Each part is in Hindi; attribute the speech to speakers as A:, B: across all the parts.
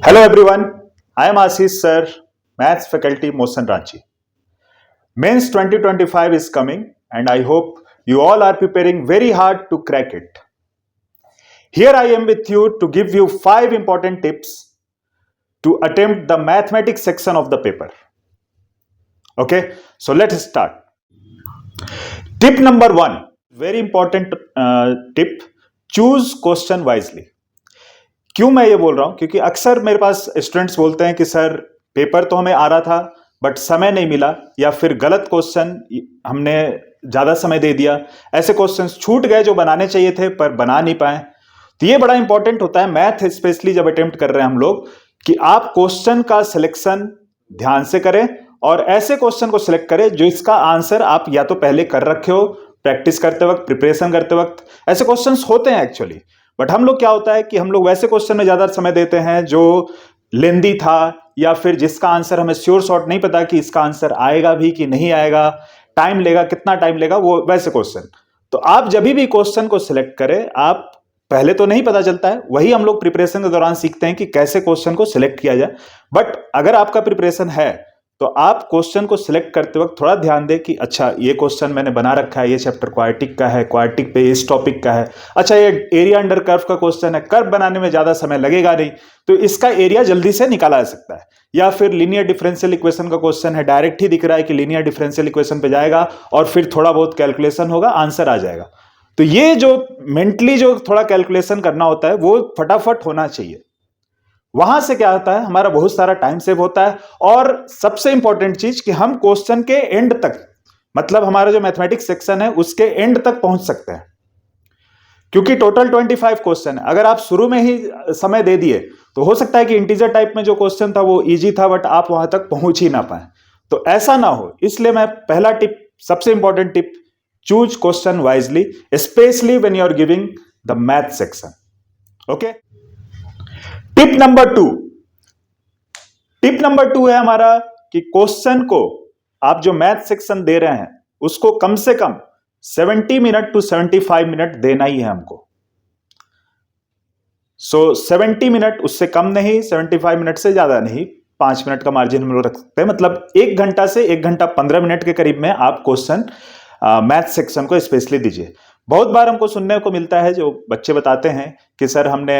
A: Hello everyone, I am Ashish sir, Maths faculty Motion Ranchi. Mains 2025 is coming and I hope you all are preparing very hard to crack it. Here I am with you to give you 5 important tips to attempt the mathematics section of the paper. Okay, so let us start. Tip number 1, very important tip, choose question wisely. क्यों मैं ये बोल रहा हूं? क्योंकि अक्सर मेरे पास स्टूडेंट्स बोलते हैं कि सर पेपर तो हमें आ रहा था बट समय नहीं मिला, या फिर गलत क्वेश्चन हमने ज्यादा समय दे दिया, ऐसे क्वेश्चंस छूट गए जो बनाने चाहिए थे पर बना नहीं पाए। तो ये बड़ा इंपॉर्टेंट होता है मैथ स्पेशली जब अटेम्प्ट कर रहे हैं हम लोग, कि आप क्वेश्चन का सिलेक्शन ध्यान से करें और ऐसे क्वेश्चन को सिलेक्ट करें जो इसका आंसर आप या तो पहले कर रखे हो, प्रैक्टिस करते वक्त, प्रिपरेशन करते वक्त। ऐसे क्वेश्चंस होते हैं एक्चुअली, बट हम लोग क्या होता है कि हम लोग वैसे क्वेश्चन में ज्यादा समय देते हैं जो लेंदी था, या फिर जिसका आंसर हमें श्योर शॉर्ट नहीं पता कि इसका आंसर आएगा भी कि नहीं आएगा, टाइम लेगा, कितना टाइम लेगा, वो वैसे क्वेश्चन। तो आप जब भी क्वेश्चन को सिलेक्ट करें, आप पहले तो नहीं पता चलता है, वही हम लोग प्रिपरेशन के दौरान सीखते हैं कि कैसे क्वेश्चन को सिलेक्ट किया जाए। बट अगर आपका प्रिपरेशन है तो आप क्वेश्चन को सिलेक्ट करते वक्त थोड़ा ध्यान दें कि अच्छा ये क्वेश्चन मैंने बना रखा है, ये चैप्टर क्वाड्रेटिक का है, क्वाड्रेटिक पे इस टॉपिक का है, अच्छा ये एरिया अंडर कर्व का क्वेश्चन है, कर्व बनाने में ज्यादा समय लगेगा नहीं तो इसका एरिया जल्दी से निकाला जा सकता है। या फिर लीनियर डिफरेंशियल इक्वेशन का क्वेश्चन है, डायरेक्ट ही दिख रहा है कि लीनियर डिफरेंशियल इक्वेशन पे जाएगा और फिर थोड़ा बहुत कैलकुलेशन होगा, आंसर आ जाएगा। तो ये जो मेंटली जो थोड़ा कैलकुलेशन करना होता है वो फटाफट होना चाहिए। वहां से क्या होता है, हमारा बहुत सारा टाइम सेव होता है, और सबसे इंपॉर्टेंट चीज कि हम क्वेश्चन के एंड तक, मतलब हमारा जो मैथमेटिक्स सेक्शन है उसके एंड तक पहुंच सकते हैं। क्योंकि टोटल 25 क्वेश्चन है, अगर आप शुरू में ही समय दे दिए तो हो सकता है कि इंटीजर टाइप में जो क्वेश्चन था वो इजी था बट आप वहां तक पहुंच ही ना पाए। तो ऐसा ना हो, इसलिए मैं पहला टिप, सबसे important tip, choose question wisely specially when you are giving the math section. Okay, tip number two है हमारा कि क्वेश्चन को आप जो मैथ सेक्शन दे रहे हैं उसको कम से कम 70 मिनट टू 75 मिनट देना ही है हमको। 70 मिनट, उससे कम नहीं, 75 मिनट से ज्यादा नहीं, 5 मिनट का मार्जिन हम लोग रख सकते हैं। मतलब 1 घंटा से 1 घंटा 15 मिनट के करीब में आप क्वेश्चन मैथ सेक्शन को स्पेशली दीजिए। बहुत बार हमको सुनने को मिलता है, जो बच्चे बताते हैं कि सर हमने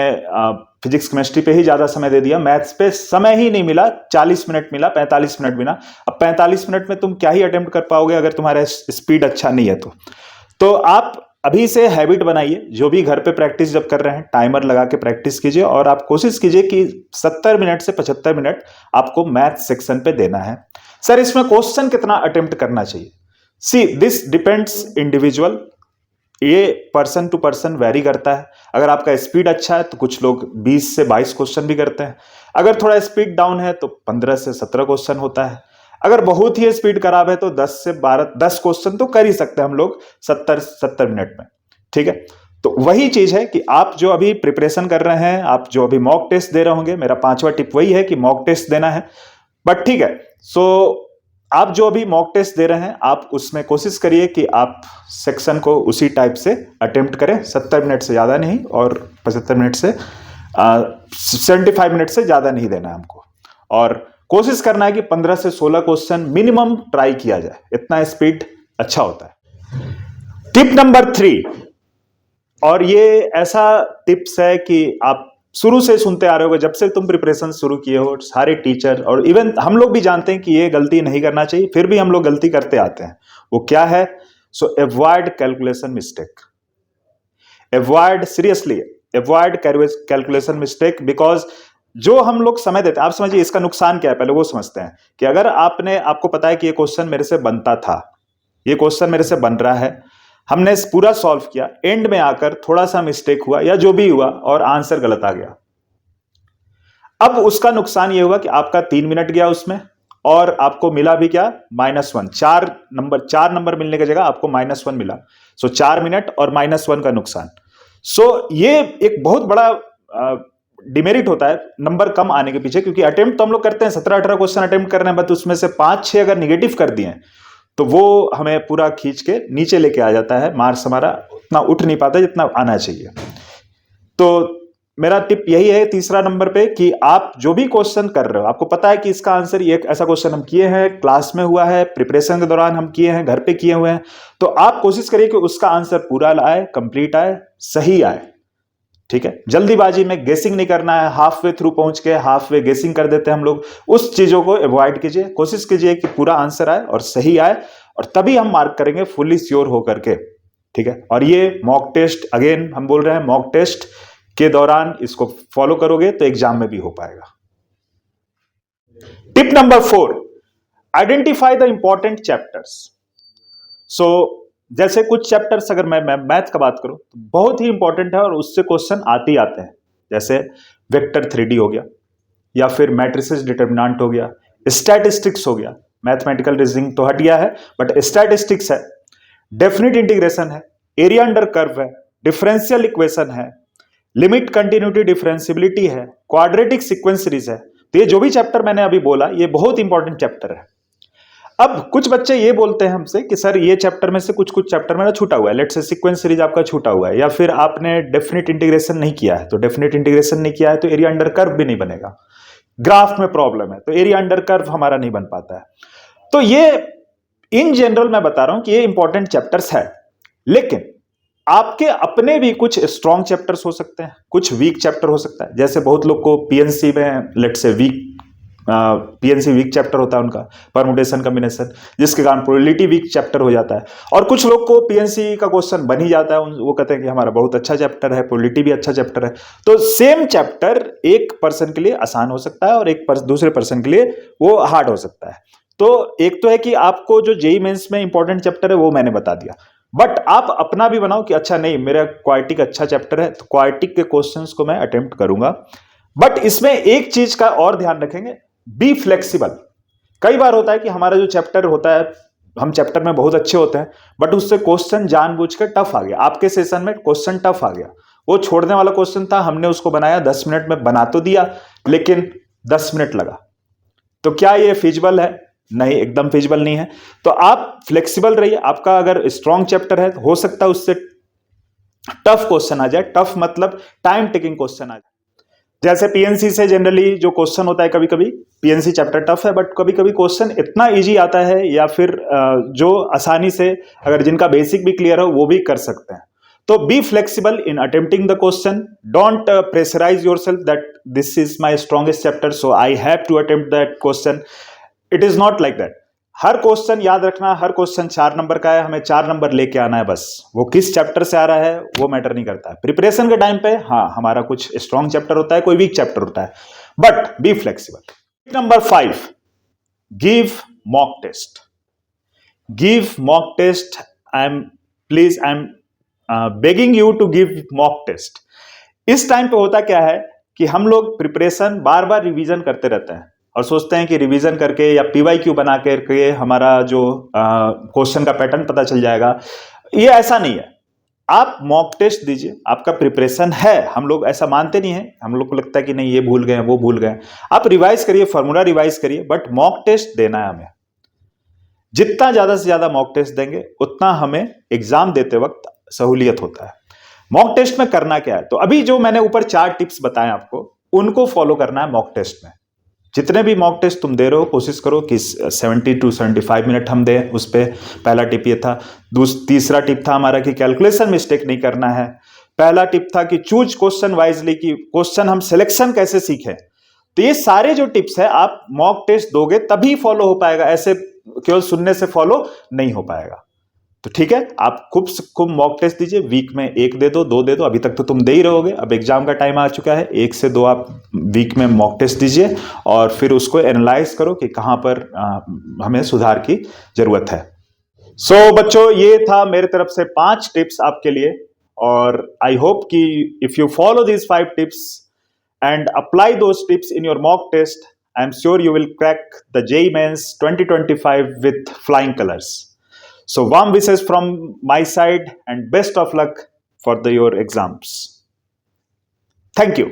A: फिजिक्स केमिस्ट्री पे ही ज्यादा समय दे दिया, मैथ्स पे समय ही नहीं मिला, 40 मिनट मिला, 45 मिनट मिला। अब 45 मिनट में तुम क्या ही अटेम्प्ट कर पाओगे अगर तुम्हारा स्पीड अच्छा नहीं है तो आप अभी से हैबिट बनाइए, जो भी घर पे प्रैक्टिस जब कर रहे हैं टाइमर लगा के प्रैक्टिस कीजिए, और आप कोशिश कीजिए कि 70 मिनट से 75 मिनट आपको मैथ सेक्शन पे देना है। सर इसमें क्वेश्चन कितना अटेम्प्ट करना चाहिए? सी दिस डिपेंड्स इंडिविजुअल, ये पर्सन टू पर्सन वेरी करता है। अगर आपका स्पीड अच्छा है तो कुछ लोग 20 से 22 क्वेश्चन भी करते हैं, अगर थोड़ा स्पीड डाउन है तो 15 से 17 क्वेश्चन होता है, अगर बहुत ही स्पीड खराब है तो 10 से 12 10 क्वेश्चन तो कर ही सकते हैं हम लोग 70 मिनट में। ठीक है, तो वही चीज है कि आप जो अभी प्रिपरेशन कर रहे हैं, आप जो अभी मॉक टेस्ट दे रहे होंगे, मेरा 5वां टिप वही है कि मॉक टेस्ट देना है। बट ठीक है, सो आप जो अभी मॉक टेस्ट दे रहे हैं आप उसमें कोशिश करिए कि आप सेक्शन को उसी टाइप से अटेम्प्ट करें, 70 मिनट से ज्यादा नहीं और 75 मिनट से 75 मिनट से ज्यादा नहीं देना है हमको, और कोशिश करना है कि 15 से 16 क्वेश्चन मिनिमम ट्राई किया जाए, इतना स्पीड अच्छा होता है। टिप नंबर 3, और ये ऐसा टिप्स है कि आप शुरू से सुनते आ रहे हो, जब से तुम प्रिपरेशन शुरू किए हो, सारे टीचर और इवन हम लोग भी जानते हैं कि ये गलती नहीं करना चाहिए, फिर भी हम लोग गलती करते आते हैं। वो क्या है? सो avoid calculation mistake, avoid, seriously avoid calculation mistake, because जो हम लोग समय देते हैं, आप समझिए इसका नुकसान क्या है, पहले वो समझते हैं कि अगर आपको पता है कि ये क्वेश्चन मेरे से बनता था, ये क्वेश्चन मेरे से बन रहा है, हमने पूरा सॉल्व किया, एंड में आकर थोड़ा सा मिस्टेक हुआ या जो भी हुआ और आंसर गलत आ गया, अब उसका नुकसान ये हुआ कि आपका 3 मिनट गया उसमें, और आपको मिला भी क्या? -1। 4 नंबर मिलने की जगह आपको -1 मिला। सो 4 मिनट और -1 का नुकसान। सो ये एक बहुत बड़ा डिमेरिट होता है नंबर कम आने के पीछे, क्योंकि अटेम्प्ट तो हम लोग करते हैं, 17-18 क्वेश्चन अटेम्प्ट कर रहे हैं, बट उसमें से 5-6 अगर निगेटिव कर दिए तो वो हमें पूरा खींच के नीचे लेके आ जाता है, मार्क्स हमारा उतना उठ नहीं पाता जितना आना चाहिए। तो मेरा टिप यही है तीसरा नंबर पे कि आप जो भी क्वेश्चन कर रहे हो, आपको पता है कि इसका आंसर ये ऐसा क्वेश्चन हम किए हैं, क्लास में हुआ है, प्रिपरेशन के दौरान हम किए हैं, घर पे किए हुए हैं, तो आप कोशिश करिए कि उसका आंसर पूरा आए, कंप्लीट आए, सही आए। ठीक है, जल्दीबाजी में गेसिंग नहीं करना है, हाफ वे थ्रू पहुंच के हाफ वे गेसिंग कर देते हैं हम लोग, उस चीजों को अवॉइड कीजिए। कोशिश कीजिए कि पूरा आंसर आए और सही आए, और तभी हम मार्क करेंगे फुल्ली श्योर होकर के। ठीक है, और ये मॉक टेस्ट, अगेन हम बोल रहे हैं, मॉक टेस्ट के दौरान इसको फॉलो करोगे तो एग्जाम में भी हो पाएगा। Tip number 4, identify the important chapters. So जैसे कुछ चैप्टर्स, अगर मैं मैथ का बात करूं तो बहुत ही इंपॉर्टेंट है और उससे क्वेश्चन आते ही आते हैं। जैसे वेक्टर 3D हो गया, या फिर मैट्रिसेस डिटर्मिनेंट हो गया, स्टैटिस्टिक्स हो गया, मैथमेटिकल रीजनिंग तो हट गया है बट स्टैटिस्टिक्स है, डेफिनेट इंटीग्रेशन है, एरिया अंडर कर्व है, डिफरेंशियल इक्वेशन है, लिमिट कंटिन्यूटी डिफरेंशियबिलिटी है, क्वाड्रेटिक सीक्वेंस सीरीज है। तो ये जो भी चैप्टर मैंने अभी बोला ये बहुत इंपॉर्टेंट चैप्टर है। अब कुछ बच्चे ये बोलते हैं हमसे कि सर ये चैप्टर में से कुछ कुछ चैप्टर मेरा छूटा हुआ है, लेट्स से सीक्वेंस सीरीज आपका छूटा हुआ है, या फिर आपने डेफिनेट इंटीग्रेशन नहीं किया है। तो डेफिनेट इंटीग्रेशन नहीं किया है तो एरिया अंडर कर्व भी नहीं बनेगा, ग्राफ में प्रॉब्लम है तो एरिया अंडर कर्व हमारा नहीं बन पाता है। तो ये इन जनरल मैं बता रहा हूं कि ये इंपॉर्टेंट चैप्टर्स है, लेकिन आपके अपने भी कुछ स्ट्रॉन्ग चैप्टर्स हो सकते हैं, कुछ वीक चैप्टर हो सकता है। जैसे बहुत लोग को पीएनसी में लेट से पीएनसी वीक चैप्टर होता है उनका, परमुटेशन कॉम्बिनेशन, जिसके कारण प्रोबेबिलिटी वीक चैप्टर हो जाता है। और कुछ लोग को पीएनसी का क्वेश्चन बन ही जाता है, वो कहते हैं कि हमारा बहुत अच्छा चैप्टर है, प्रोबेबिलिटी भी अच्छा चैप्टर है। तो सेम चैप्टर एक पर्सन के लिए आसान हो सकता है और दूसरे पर्सन के लिए वो हार्ड हो सकता है। तो एक तो है कि आपको जो जेईई मेंस में इंपॉर्टेंट चैप्टर है वो मैंने बता दिया, बट आप अपना भी बनाओ कि अच्छा नहीं मेरा क्वाड्रेटिक अच्छा चैप्टर है तो क्वाड्रेटिक के क्वेश्चंस को मैं अटेम्प्ट करूंगा। बट इसमें एक चीज का और ध्यान रखेंगे, बी फ्लेक्सिबल। कई बार होता है कि हमारा जो चैप्टर होता है, हम चैप्टर में बहुत अच्छे होते हैं बट उससे क्वेश्चन जानबूझकर टफ आ गया, आपके सेशन में क्वेश्चन टफ आ गया, वो छोड़ने वाला क्वेश्चन था, हमने उसको बनाया 10 मिनट में बना तो दिया लेकिन 10 मिनट लगा। तो क्या ये फिजिबल है? नहीं, एकदम फिजिबल नहीं है। तो आप फ्लेक्सिबल रहिए, आपका अगर स्ट्रॉन्ग चैप्टर है तो हो सकता है उससे टफ क्वेश्चन आ जाए, टफ मतलब टाइम टेकिंग क्वेश्चन आ जाए। जैसे पीएनसी से जनरली जो क्वेश्चन होता है, कभी कभी पीएनसी चैप्टर टफ है बट कभी कभी क्वेश्चन इतना इजी आता है, या फिर जो आसानी से अगर जिनका बेसिक भी क्लियर हो वो भी कर सकते हैं। तो be flexible in attempting the question, don't pressurize yourself that this is my strongest chapter so I have to attempt that question. It is not like that. हर क्वेश्चन याद रखना, हर क्वेश्चन 4 नंबर का है, हमें 4 नंबर लेके आना है बस। वो किस चैप्टर से आ रहा है वो मैटर नहीं करता है। प्रिपरेशन के टाइम पे हाँ हमारा कुछ स्ट्रॉन्ग चैप्टर होता है, कोई वीक चैप्टर होता है, but be flexible. Number 5, give mock test. Give mock test. I am begging you to give mock test. इस टाइम पे होता क्या है कि हम लोग प्रिपरेशन बार बार रिवीजन करते रहते हैं और सोचते हैं कि रिवीजन करके या पीवाईक्यू बना करके हमारा जो क्वेश्चन का पैटर्न पता चल जाएगा। ये ऐसा नहीं है। आप मॉक टेस्ट दीजिए, आपका प्रिपरेशन है, हम लोग ऐसा मानते नहीं है, हम लोग को लगता है कि नहीं ये भूल गए वो भूल गए। आप रिवाइज करिए, फॉर्मूला रिवाइज करिए, बट मॉक टेस्ट देना है हमें। जितना ज्यादा से ज्यादा मॉक टेस्ट देंगे उतना हमें एग्जाम देते वक्त सहूलियत होता है। मॉक टेस्ट में करना क्या है, तो अभी जो मैंने ऊपर 4 टिप्स बताए आपको उनको फॉलो करना है मॉक टेस्ट में। जितने भी मॉक टेस्ट तुम दे रहे हो कोशिश करो कि 70 to 75 मिनट हम दें उस पर। पहला टिप ये था। तीसरा टिप था हमारा कि कैलकुलेशन मिस्टेक नहीं करना है। पहला टिप था कि चूज क्वेश्चन वाइजली, कि क्वेश्चन हम सिलेक्शन कैसे सीखें। तो ये सारे जो टिप्स है आप मॉक टेस्ट दोगे तभी फॉलो हो पाएगा, ऐसे केवल सुनने से फॉलो नहीं हो पाएगा। तो ठीक है, आप खूब मॉक टेस्ट दीजिए, वीक में 1 दे दो, 2 दे दो, अभी तक तो तुम दे ही रहोगे, अब एग्जाम का टाइम आ चुका है, 1 से 2 आप वीक में मॉक टेस्ट दीजिए और फिर उसको एनालाइज करो कि कहां पर हमें सुधार की जरूरत है। सो बच्चों, ये था मेरे तरफ से 5 टिप्स आपके लिए, और आई होप कि if you follow these 5 tips and apply those tips in your mock test, I am sure you will crack the JEE Mains 2025 with flying colors. So warm wishes from my side and best of luck for your exams. Thank you.